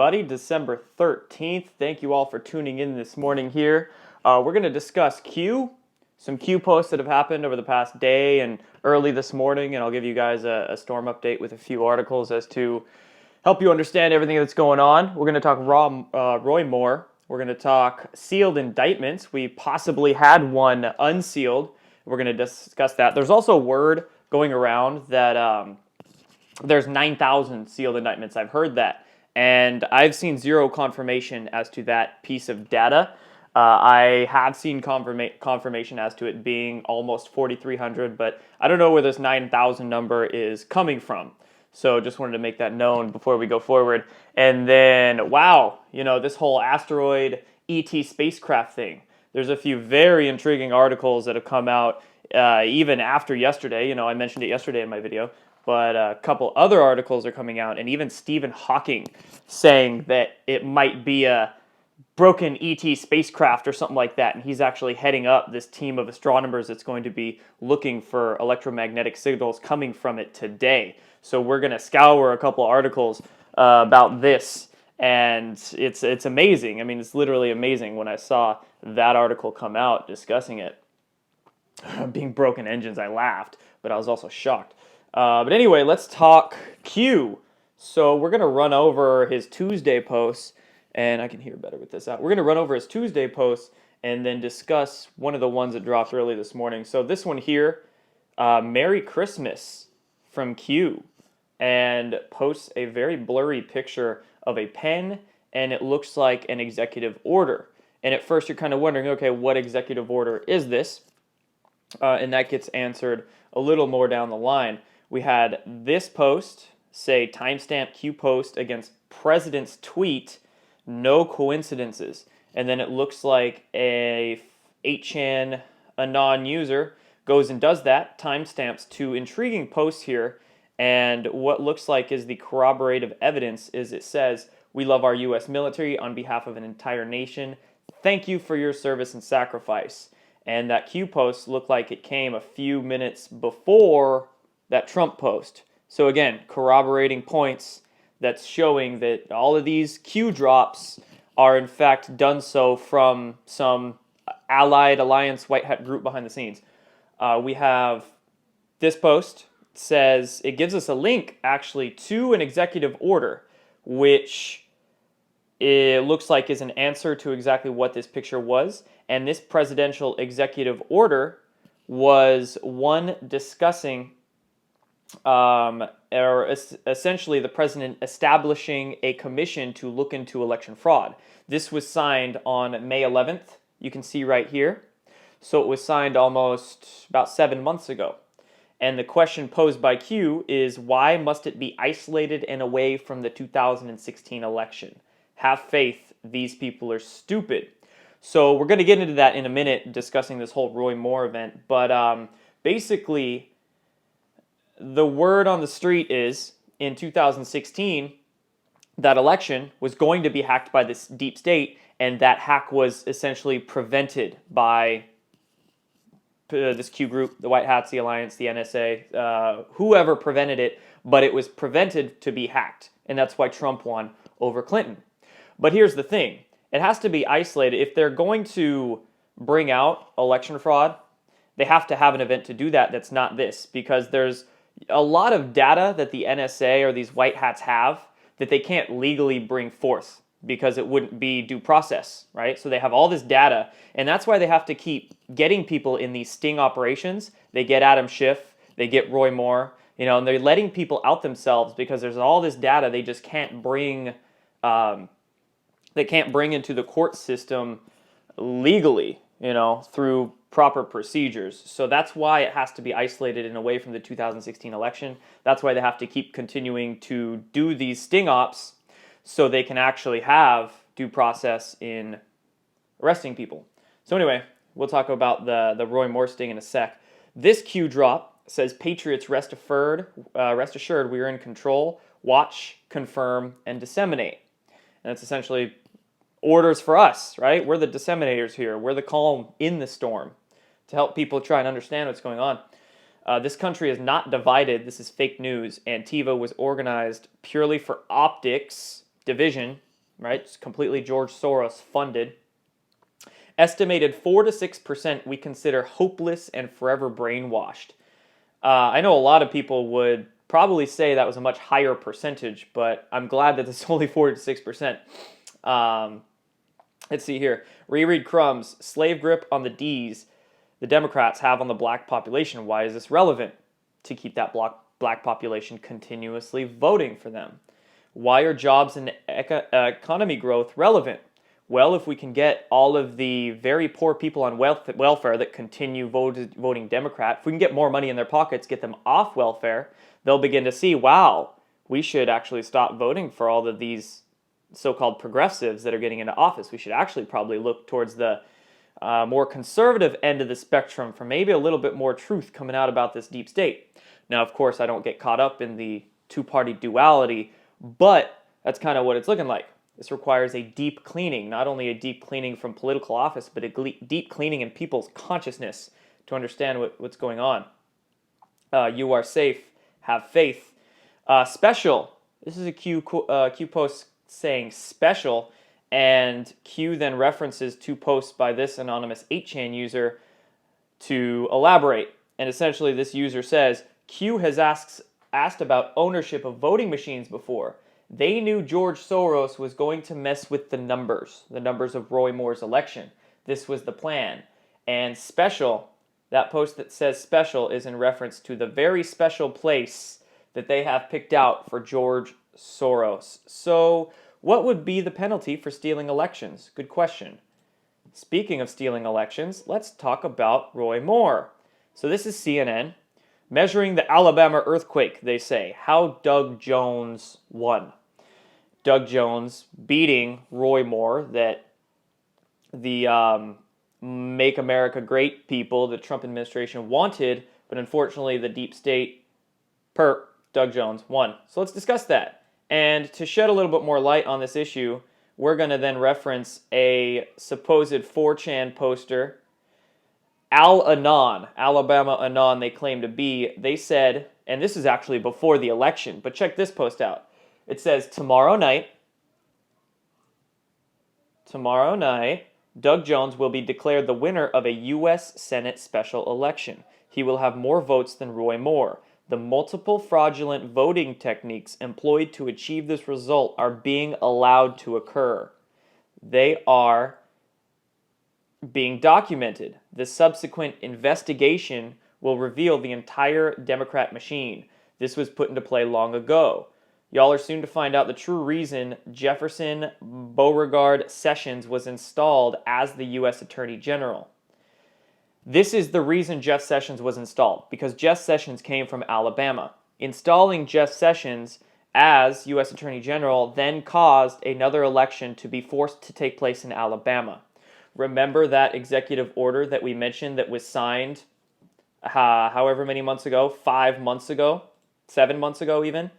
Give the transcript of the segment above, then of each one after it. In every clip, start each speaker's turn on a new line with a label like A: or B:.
A: everybody. December 13th. Thank you all for tuning in this morning here. We're going to discuss some Q posts that have happened over the past day and early this morning, and I'll give you guys a storm update with a few articles as to help you understand everything that's going on. We're going to talk Roy Moore. We're going to talk sealed indictments. We possibly had one unsealed. We're going to discuss that. There's also word going around that there's 9,000 sealed indictments. I've heard that. And I've seen zero confirmation as to that piece of data. I have seen confirmation as to it being almost 4,300, but I don't know where this 9,000 number is coming from. So just wanted to make that known before we go forward. And then, wow, this whole Asteroid ET spacecraft thing. There's a few very intriguing articles that have come out even after yesterday. I mentioned it yesterday in my video. But a couple other articles are coming out, and even Stephen Hawking saying that it might be a broken ET spacecraft or something like that, and he's actually heading up this team of astronomers that's going to be looking for electromagnetic signals coming from it today. So we're going to scour a couple articles about this, and it's amazing. I mean, it's literally amazing when I saw that article come out discussing it. Being broken engines, I laughed, but I was also shocked. But anyway, let's talk Q. So we're going to run over his Tuesday posts, and I can hear better with this out. We're going to run over his Tuesday posts and then discuss one of the ones that dropped early this morning. So this one here, Merry Christmas from Q, and posts a very blurry picture of a pen, and it looks like an executive order. And at first you're kind of wondering, okay, what executive order is this? And that gets answered a little more down the line. We had this post say timestamp Q post against president's tweet, no coincidences. And then it looks like a 8chan anon user goes and does that, timestamps two intriguing posts here. And what looks like is the corroborative evidence is it says, "We love our U.S. military on behalf of an entire nation. Thank you for your service and sacrifice." And that Q post looked like it came a few minutes before that Trump post. So again, corroborating points that's showing that all of these Q drops are in fact done so from some allied alliance white hat group behind the scenes. We have this post. It says, it gives us a link actually to an executive order, which it looks like is an answer to exactly what this picture was. And this presidential executive order was one discussing essentially the president establishing a commission to look into election fraud. This was signed on May 11th. You can see right here. So it was signed almost about 7 months ago. And the question posed by Q is, why must it be isolated and away from the 2016 election? Have faith, these people are stupid. So we're going to get into that in a minute, discussing this whole Roy Moore event. But basically, the word on the street is, in 2016, that election was going to be hacked by this deep state, and that hack was essentially prevented by this Q group, the White Hats, the Alliance, the NSA, whoever prevented it, but it was prevented to be hacked. And that's why Trump won over Clinton. But here's the thing. It has to be isolated. If they're going to bring out election fraud, they have to have an event to do that that's not this, because there's a lot of data that the NSA or these white hats have that they can't legally bring forth because it wouldn't be due process, right? So they have all this data, and that's why they have to keep getting people in these sting operations. They get Adam Schiff, they get Roy Moore, and they're letting people out themselves because there's all this data they just can't bring into the court system legally, through proper procedures. So that's why it has to be isolated and away from the 2016 election. That's why they have to keep continuing to do these sting ops so they can actually have due process in arresting people. So anyway, we'll talk about the Roy Moore sting in a sec. This Q drop says, "Patriots, rest assured we are in control. Watch, confirm, and disseminate." And it's essentially orders for us, right? We're the disseminators here. We're the calm in the storm to help people try and understand what's going on. This country is not divided. This is fake news. Antifa was organized purely for optics, division, right? It's completely George Soros funded. Estimated 4 to 6% we consider hopeless and forever brainwashed. I know a lot of people would probably say that was a much higher percentage, but I'm glad that it's only 4 to 6%. Let's see here. Reread Crumbs, slave grip on the D's the Democrats have on the black population. Why is this relevant? To keep that black population continuously voting for them. Why are jobs and economy growth relevant? Well, if we can get all of the very poor people on welfare that continue voting Democrat, if we can get more money in their pockets, get them off welfare, they'll begin to see, wow, we should actually stop voting for all of these so-called progressives that are getting into office. We should actually probably look towards the more conservative end of the spectrum for maybe a little bit more truth coming out about this deep state. Now, of course, I don't get caught up in the two-party duality, but that's kind of what it's looking like. This requires a deep cleaning, not only a deep cleaning from political office, but a deep cleaning in people's consciousness to understand what's going on. You are safe. Have faith. Special. This is a Q post saying special, and Q then references two posts by this anonymous 8chan user to elaborate. And essentially, this user says, Q has asked about ownership of voting machines before. They knew George Soros was going to mess with the numbers of Roy Moore's election. This was the plan. And special, that post that says special is in reference to the very special place that they have picked out for George Soros. So, what would be the penalty for stealing elections? Good question. Speaking of stealing elections, let's talk about Roy Moore. So this is CNN. Measuring the Alabama earthquake, they say. How Doug Jones won. Doug Jones beating Roy Moore, that the Make America Great people the Trump administration wanted, but unfortunately the deep state perp, Doug Jones, won. So let's discuss that. And to shed a little bit more light on this issue, we're going to then reference a supposed 4chan poster, Al-Anon, Alabama Anon they claim to be. They said, and this is actually before the election, but check this post out. It says, tomorrow night, Doug Jones will be declared the winner of a U.S. Senate special election. He will have more votes than Roy Moore. The multiple fraudulent voting techniques employed to achieve this result are being allowed to occur. They are being documented. The subsequent investigation will reveal the entire Democrat machine. This was put into play long ago. Y'all are soon to find out the true reason Jefferson Beauregard Sessions was installed as the U.S. Attorney General. This is the reason Jeff Sessions was installed, because Jeff Sessions came from Alabama. Installing Jeff Sessions as U.S. Attorney General then caused another election to be forced to take place in Alabama. Remember that executive order that we mentioned that was signed however many months ago, 5 months ago, 7 months ago even?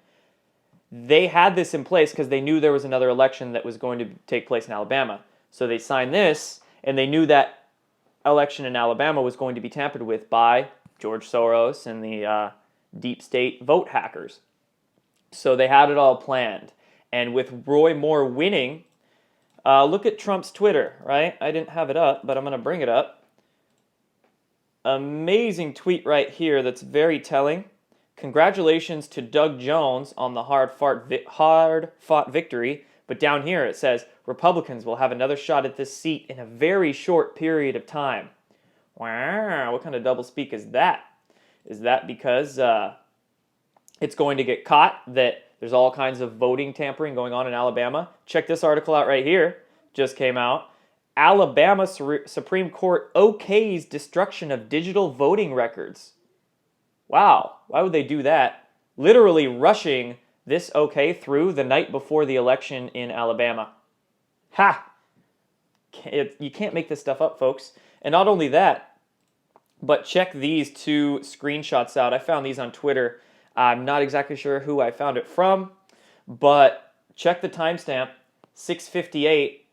A: They had this in place because they knew there was another election that was going to take place in Alabama. So they signed this, and they knew that election in Alabama was going to be tampered with by George Soros and the deep state vote hackers. So they had it all planned. And with Roy Moore winning, look at Trump's Twitter, right? I didn't have it up, but I'm going to bring it up. Amazing tweet right here that's very telling. Congratulations to Doug Jones on the hard-fought victory. But down here it says, Republicans will have another shot at this seat in a very short period of time. Wow, what kind of doublespeak is that? Is that because it's going to get caught that there's all kinds of voting tampering going on in Alabama? Check this article out right here. Just came out. Alabama Supreme Court okays destruction of digital voting records. Wow, why would they do that? Literally rushing this okay through the night before the election in Alabama. Ha! You can't make this stuff up, folks. And not only that, but check these two screenshots out. I found these on Twitter. I'm not exactly sure who I found it from, but check the timestamp, 6:58,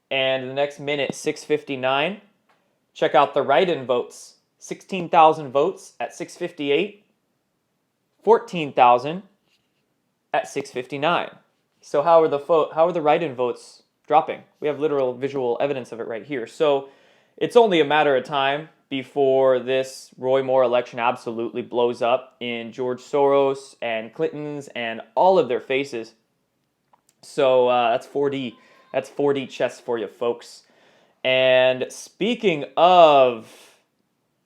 A: and the next minute, 6:59. Check out the write-in votes. 16,000 votes at 6:58, 14,000 at 6:59. So how are the write-in votes dropping? We have literal visual evidence of it right here. So it's only a matter of time before this Roy Moore election absolutely blows up in George Soros and Clinton's and all of their faces. So that's 4D. That's 4D chess for you, folks. And speaking of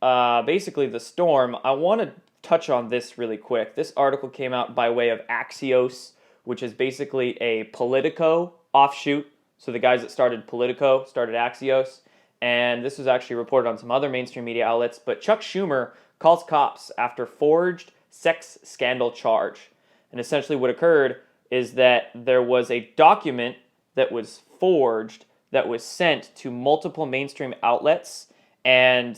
A: basically the storm, I want to touch on this really quick. This article came out by way of Axios, which is basically a Politico offshoot. So the guys that started Politico started Axios. And this was actually reported on some other mainstream media outlets. But Chuck Schumer calls cops after forged sex scandal charge. And essentially what occurred is that there was a document that was forged that was sent to multiple mainstream outlets. And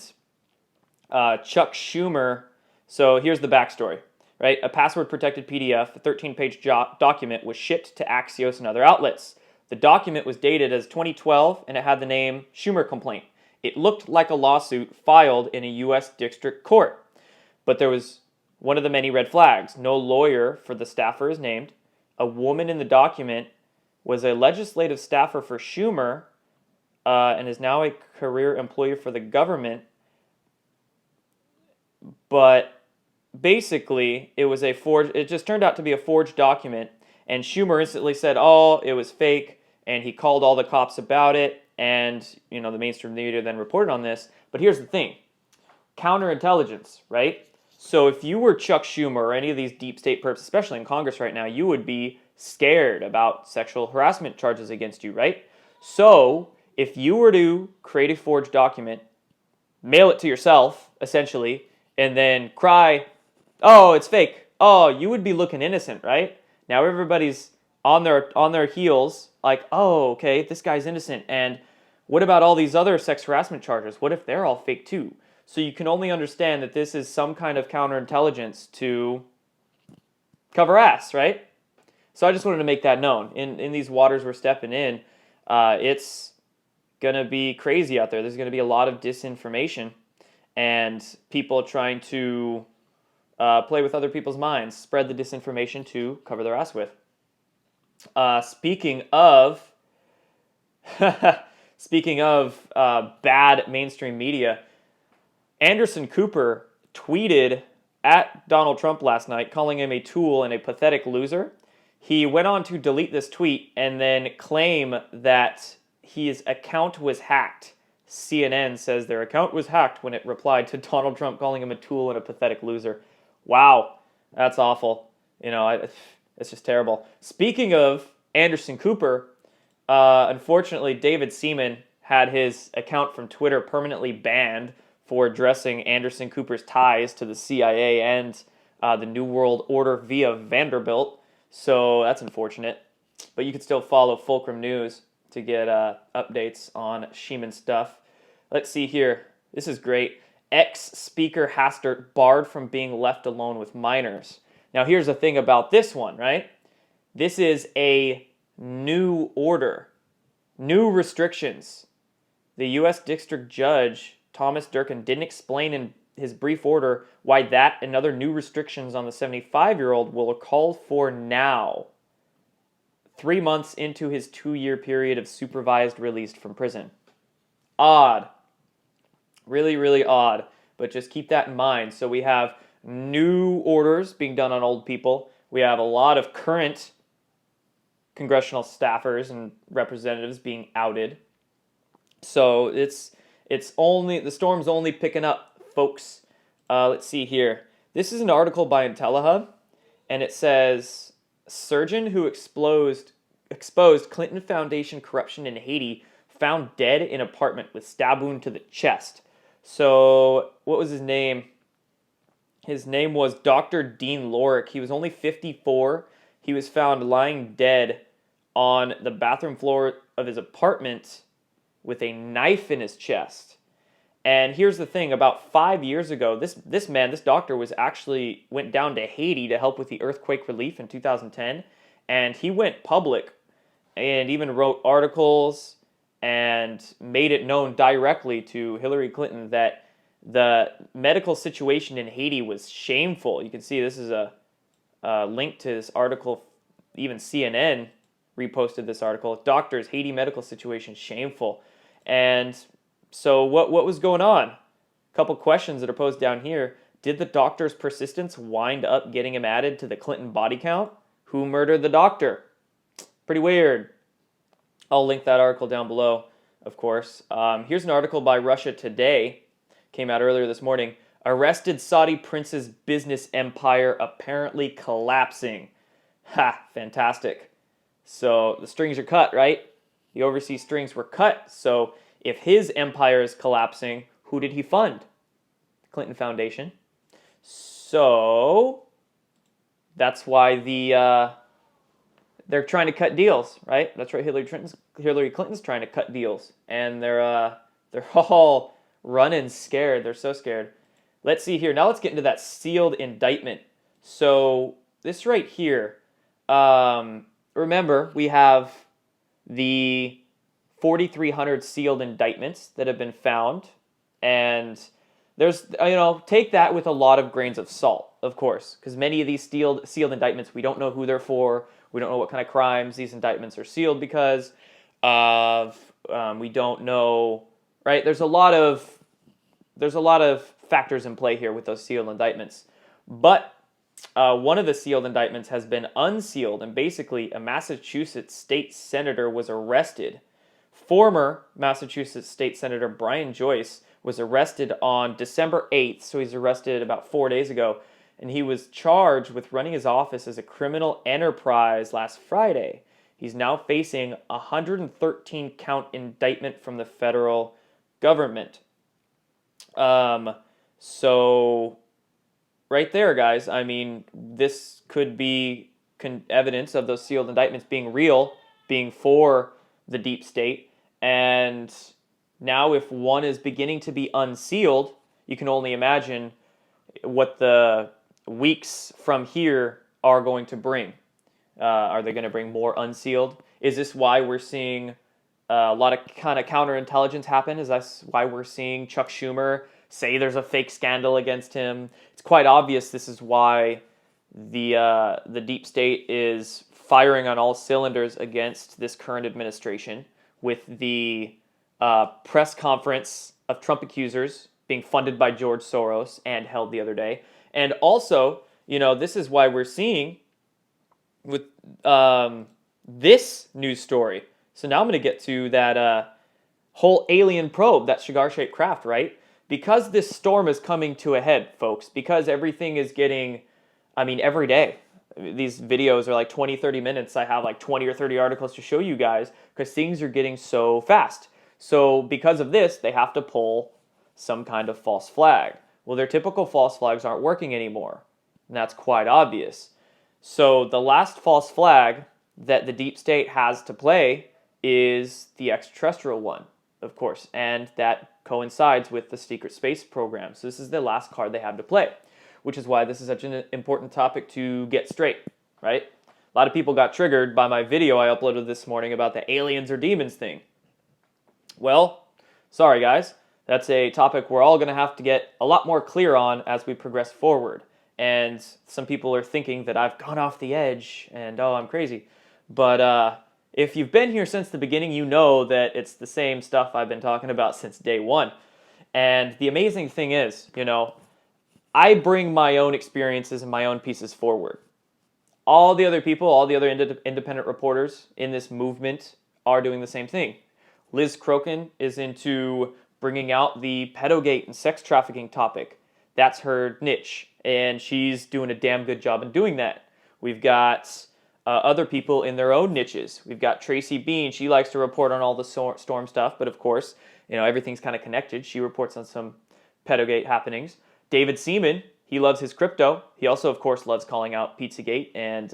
A: Chuck Schumer, so here's the backstory, right? A password-protected PDF, a 13-page document was shipped to Axios and other outlets. The document was dated as 2012, and it had the name Schumer Complaint. It looked like a lawsuit filed in a U.S. district court, but there was one of the many red flags. No lawyer for the staffer is named. A woman in the document was a legislative staffer for Schumer and is now a career employee for the government. But basically, it just turned out to be a forged document, and Schumer instantly said, oh, it was fake, and he called all the cops about it, and, the mainstream media then reported on this. But here's the thing. Counterintelligence, right? So if you were Chuck Schumer or any of these deep state perps, especially in Congress right now, you would be scared about sexual harassment charges against you, right? So if you were to create a forged document, mail it to yourself, essentially, and then cry, oh, it's fake. Oh, you would be looking innocent, right? Now everybody's on their heels, like, oh, okay, this guy's innocent. And what about all these other sex harassment charges? What if they're all fake too? So you can only understand that this is some kind of counterintelligence to cover ass, right? So I just wanted to make that known. In these waters we're stepping in, it's going to be crazy out there. There's going to be a lot of disinformation and people trying to play with other people's minds, spread the disinformation to cover their ass with. Speaking of bad mainstream media, Anderson Cooper tweeted at Donald Trump last night, calling him a tool and a pathetic loser. He went on to delete this tweet and then claim that his account was hacked. CNN says their account was hacked when it replied to Donald Trump calling him a tool and a pathetic loser. Wow, that's awful. It's just terrible. Speaking of Anderson Cooper, unfortunately, David Seaman had his account from Twitter permanently banned for addressing Anderson Cooper's ties to the CIA and the New World Order via Vanderbilt. So that's unfortunate. But you can still follow Fulcrum News to get updates on Sheeman stuff. Let's see here. This is great. Ex-Speaker Hastert barred from being left alone with minors. Now here's the thing about this one, right? This is a new order. New restrictions. The U.S. District Judge, Thomas Durkin, didn't explain in his brief order why that and other new restrictions on the 75-year-old will call for now, 3 months into his 2-year period of supervised release from prison. Odd. Really, really odd. But just keep that in mind. So we have new orders being done on old people. We have a lot of current congressional staffers and representatives being outed. So the storm's only picking up, folks. Let's see here. This is an article by IntelliHub, and it says, surgeon who exposed Clinton Foundation corruption in Haiti found dead in apartment with stab wound to the chest. So, what was his name? His name was Dr. Dean Lorick. He was only 54. He was found lying dead on the bathroom floor of his apartment with a knife in his chest. And here's the thing, about 5 years ago, this doctor went down to Haiti to help with the earthquake relief in 2010, and he went public and even wrote articles and made it known directly to Hillary Clinton that the medical situation in Haiti was shameful. You can see this is a link to this article, even CNN reposted this article. Doctors, Haiti medical situation, shameful. And so what was going on? A couple questions that are posed down here. Did the doctor's persistence wind up getting him added to the Clinton body count? Who murdered the doctor? Pretty weird. I'll link that article down below, of course. Here's an article by Russia Today. Came out earlier this morning. Arrested Saudi prince's business empire apparently collapsing. Ha, fantastic. So the strings are cut, right? The overseas strings were cut. So if his empire is collapsing, who did he fund? The Clinton Foundation. So that's why they're trying to cut deals, right? That's right. Hillary Clinton's trying to cut deals, and they're all running scared. They're so scared. Let's see here. Now let's get into that sealed indictment. So this right here. Remember, we have the 4,300 sealed indictments that have been found, and there's, take that with a lot of grains of salt, of course, because many of these sealed indictments, we don't know who they're for. We don't know what kind of crimes these indictments are sealed because of. We don't know, right? There's a lot of factors in play here with those sealed indictments, but one of the sealed indictments has been unsealed, and basically a Massachusetts state senator was arrested. Former Massachusetts state senator Brian Joyce was arrested on December 8th, so he's arrested about 4 days ago, and he was charged with running his office as a criminal enterprise last Friday. He's now facing a 113-count indictment from the federal government. So right there, guys, I mean, this could be evidence of those sealed indictments being real, being for the deep state. And now if one is beginning to be unsealed, you can only imagine what the weeks from here are going to bring. Are they going to bring more unsealed? Is this why we're seeing a lot of kind of counterintelligence happen? Is that why we're seeing Chuck Schumer say there's a fake scandal against him? It's quite obvious this is why the deep state is firing on all cylinders against this current administration, with the press conference of Trump accusers being funded by George Soros and held the other day. And also, this is why we're seeing with this news story. So now I'm going to get to that whole alien probe, that cigar-shaped craft, right? Because this storm is coming to a head, folks, because everything is getting, every day. These videos are like 20, 30 minutes. I have like 20 or 30 articles to show you guys because things are getting so fast. So because of this, they have to pull some kind of false flag. Well, their typical false flags aren't working anymore, and that's quite obvious. So the last false flag that the deep state has to play is the extraterrestrial one, of course, and that coincides with the secret space program. So this is the last card they have to play, which is why this is such an important topic to get straight, right? A lot of people got triggered by my video I uploaded this morning about the aliens or demons thing. Well, sorry guys, that's a topic we're all going to have to get a lot more clear on as we progress forward. And some people are thinking that I've gone off the edge and, I'm crazy. But if you've been here since the beginning, you know that it's the same stuff I've been talking about since day one. And the amazing thing is, I bring my own experiences and my own pieces forward. All the other people, all the other independent reporters in this movement are doing the same thing. Liz Crokin is into bringing out the pedogate and sex trafficking topic. That's her niche, and she's doing a damn good job in doing that. We've got other people in their own niches. We've got Tracy Bean. She likes to report on all the storm stuff, but of course, everything's kind of connected. She reports on some pedogate happenings. David Seaman, he loves his crypto. He also, of course, loves calling out Pizzagate and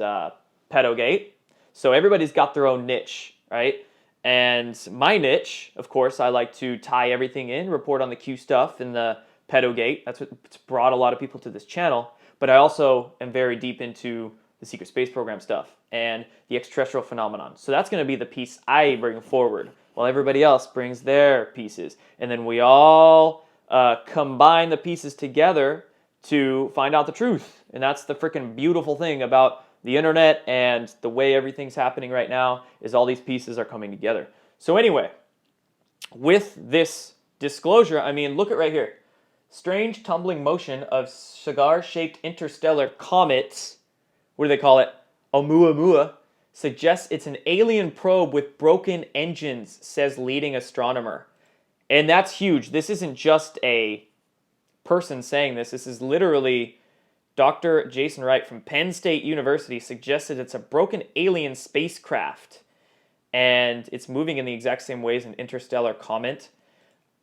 A: pedogate. So everybody's got their own niche, right? And my niche, of course, I like to tie everything in, report on the Q stuff and the pedogate. That's what's brought a lot of people to this channel. But I also am very deep into the secret space program stuff and the extraterrestrial phenomenon. So that's going to be the piece I bring forward, while everybody else brings their pieces. And then we all combine the pieces together to find out the truth. And that's the freaking beautiful thing about the internet and the way everything's happening right now is all these pieces are coming together. So anyway, with this disclosure, I mean, look at right here. Strange tumbling motion of cigar-shaped interstellar comets, what do they call it? Oumuamua, suggests it's an alien probe with broken engines, says leading astronomer. And that's huge. This isn't just a person saying this. This is literally Dr. Jason Wright from Penn State University suggested it's a broken alien spacecraft. And it's moving in the exact same way as an interstellar comet.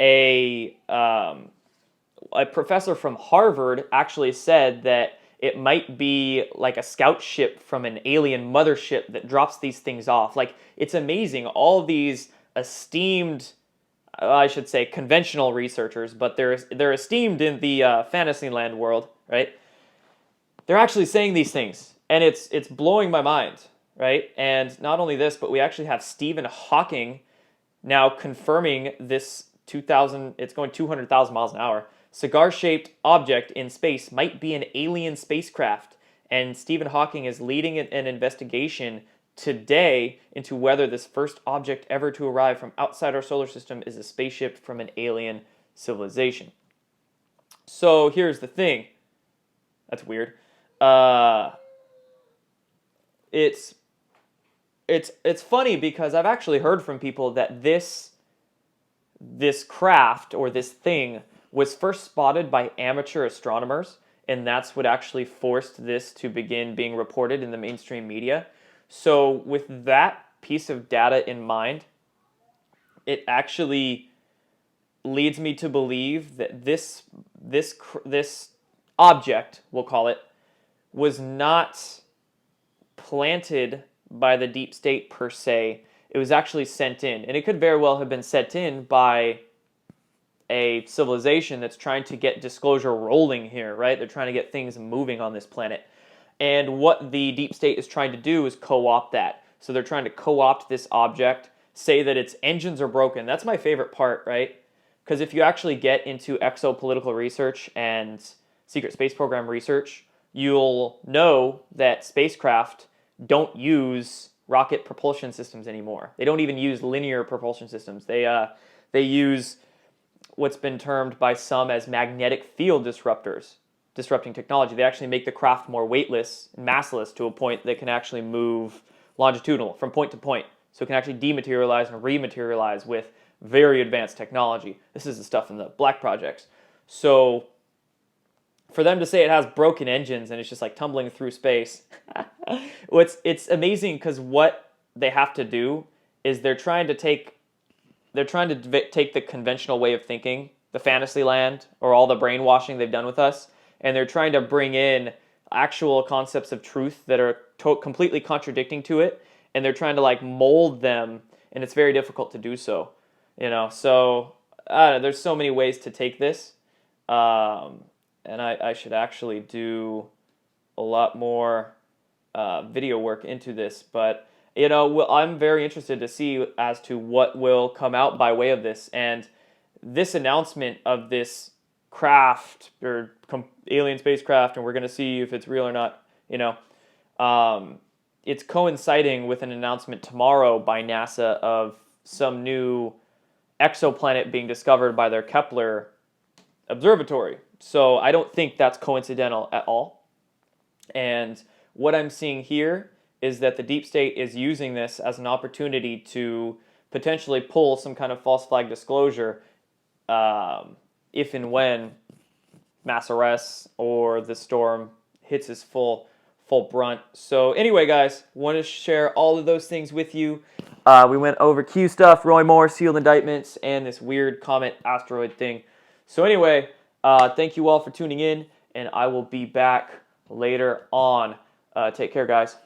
A: A professor from Harvard actually said that it might be like a scout ship from an alien mothership that drops these things off. Like, it's amazing. All these esteemed, I should say conventional researchers, but they're esteemed in the Fantasyland world, right? They're actually saying these things, and it's blowing my mind, right? And not only this, but we actually have Stephen Hawking now confirming this it's going 200,000 miles an hour. Cigar-shaped object in space might be an alien spacecraft, and Stephen Hawking is leading an investigation today into whether this first object ever to arrive from outside our solar system is a spaceship from an alien civilization. So here's the thing. That's weird. It's funny because I've actually heard from people that this craft or this thing was first spotted by amateur astronomers, and that's what actually forced this to begin being reported in the mainstream media. So with that piece of data in mind, it actually leads me to believe that this object, we'll call it, was not planted by the deep state per se. It was actually sent in, and it could very well have been sent in by a civilization that's trying to get disclosure rolling here, right? They're trying to get things moving on this planet. And what the deep state is trying to do is co-opt that. So they're trying to co-opt this object, say that its engines are broken. That's my favorite part, right? Because if you actually get into exopolitical research and secret space program research, you'll know that spacecraft don't use rocket propulsion systems anymore. They don't even use linear propulsion systems. They use what's been termed by some as magnetic field disruptors, disrupting technology. They actually make the craft more weightless and massless to a point that can actually move longitudinal from point to point. So it can actually dematerialize and rematerialize with very advanced technology. This is the stuff in the black projects. So for them to say it has broken engines and it's just like tumbling through space, it's amazing because what they have to do is they're trying to take the conventional way of thinking, the fantasy land, or all the brainwashing they've done with us, and they're trying to bring in actual concepts of truth that are completely contradicting to it, and they're trying to like mold them, and it's very difficult to do so. So there's so many ways to take this, and I should actually do a lot more video work into this, but I'm very interested to see as to what will come out by way of this. And this announcement of this craft or alien spacecraft, and we're going to see if it's real or not, it's coinciding with an announcement tomorrow by NASA of some new exoplanet being discovered by their Kepler observatory. So I don't think that's coincidental at all. And what I'm seeing here is that the deep state is using this as an opportunity to potentially pull some kind of false flag disclosure if and when mass arrests or the storm hits its full brunt. So anyway, guys, want to share all of those things with you. We went over Q stuff, Roy Moore, sealed indictments, and this weird comet asteroid thing. So anyway, thank you all for tuning in, and I will be back later on. Take care, guys.